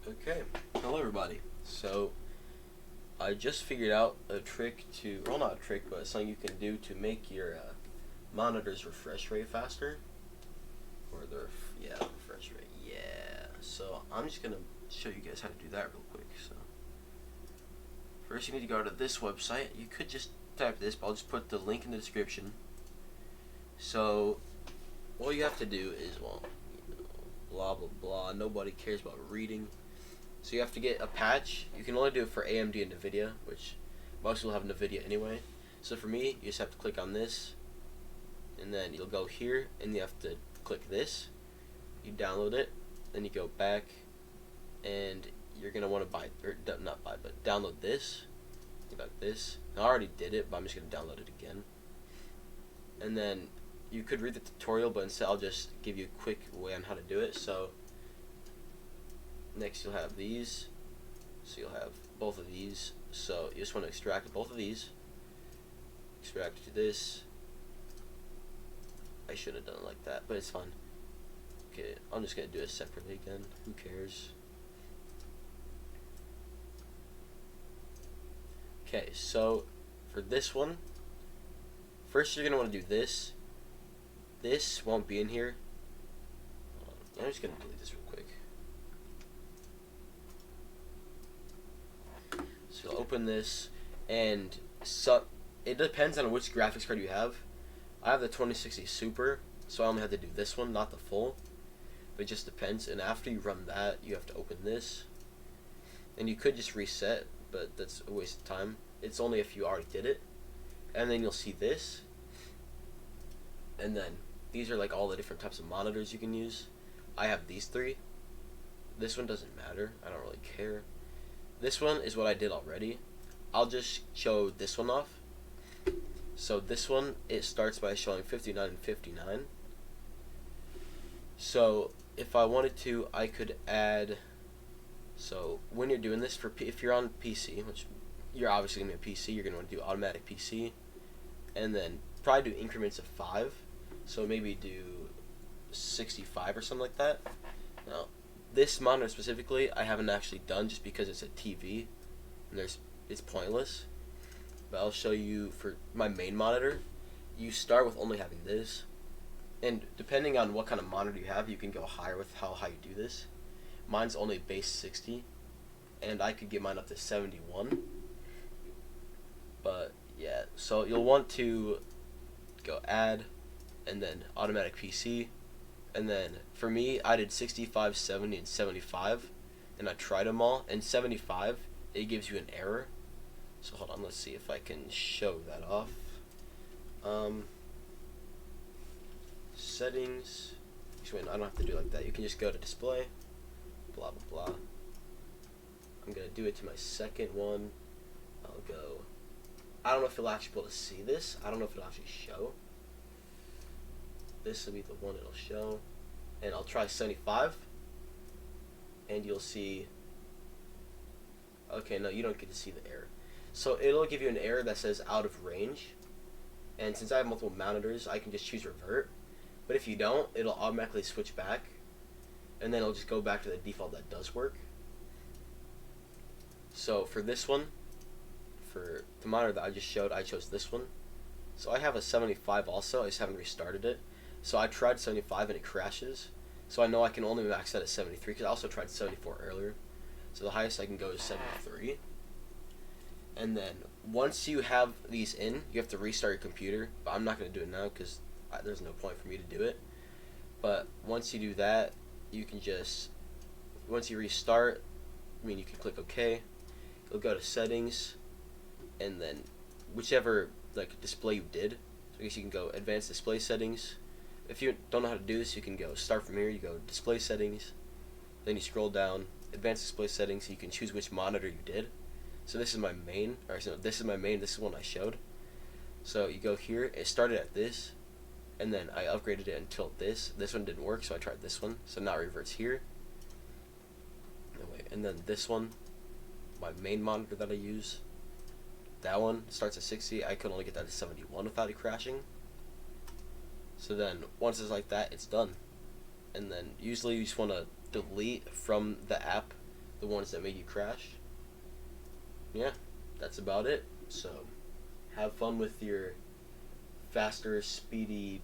Okay, hello everybody. So, I just figured out a trick to, well, not a trick, but something you can do to make your monitor's refresh rate faster. Or the, refresh rate, yeah. So, I'm just gonna show you guys how to do that real quick. So, first you need to go to this website. You could just type this, but I'll just put the link in the description. So, all you have to do is, well, blah blah blah, nobody cares about reading. So you have to get a patch. You can only do it for AMD and NVIDIA, which most will have NVIDIA anyway. So for me, you just have to click on this, and then you'll go here, and you have to click this. You download it, then you go back, and you're gonna want to buy, or not buy, but download this. Like this. I already did it, but I'm just gonna download it again. And then you could read the tutorial, but instead I'll just give you a quick way on how to do it. So next you'll have these, so you'll have both of these. So you just want to extract both of these, extract to this. I should have done it like that, but it's fine. Okay, I'm just gonna do it separately again, who cares. Okay, so for this one, first you're gonna want to do this. This won't be in here. I'm just gonna delete this real quick. So you'll open this, and so it depends on which graphics card you have. I have the 2060 Super, so I only have to do this one, not the full. But it just depends. And after you run that, you have to open this, and you could just reset, but that's a waste of time. It's only if you already did it. And then you'll see this, and then these are like all the different types of monitors you can use. I have these three. This one doesn't matter. I don't really care. This one is what I did already. I'll just show this one off. So this one, it starts by showing 59 and 59. So if I wanted to, I could add. So when you're doing this, if you're on PC, which you're obviously gonna be a PC, you're gonna want to do automatic PC, and then probably do increments of 5. So maybe do 65 or something like that. Now, this monitor specifically, I haven't actually done just because it's a TV, and it's pointless. But I'll show you for my main monitor. You start with only having this, and depending on what kind of monitor you have, you can go higher with how high you do this. Mine's only base 60, and I could get mine up to 71. But yeah, so you'll want to go add, and then automatic PC, and then for me I did 65, 70, and 75, and I tried them all, and 75 it gives you an error. So hold on, let's see if I can show that off. Settings, I don't have to do it like that. You can just go to display, blah blah blah. I'm gonna do it to my second one. I'll go, I don't know if you'll actually be able to see this. I don't know if it'll actually show. This will be the one it'll show, and I'll try 75, and you'll see, okay, no, you don't get to see the error. So it'll give you an error that says out of range, and since I have multiple monitors, I can just choose revert. But if you don't, it'll automatically switch back, and then it'll just go back to the default that does work. So for this one, for the monitor that I just showed, I chose this one. So I have a 75 also, I just haven't restarted it. So I tried 75 and it crashes. So I know I can only max that at 73, because I also tried 74 earlier. So the highest I can go is 73. And then once you have these in, you have to restart your computer. But I'm not going to do it now because there's no point for me to do it. But once you do that, you can just, once you restart, you can click OK. You'll go to settings, and then whichever like display you did. So I guess you can go advanced display settings. If you don't know how to do this, you can go start from here. You go display settings, then you scroll down, advanced display settings. You can choose which monitor you did. So this is my main, or so this is my main. This is one I showed. So you go here. It started at this, and then I upgraded it until this. This one didn't work, so I tried this one. So now it reverts here. And then this one, my main monitor that I use, that one starts at 60. I could only get that to 71 without it crashing. So then once it's like that, it's done. And then usually you just want to delete from the app the ones that made you crash. Yeah, that's about it. So have fun with your faster, speedy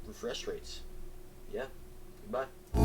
refresh rates. Yeah, goodbye.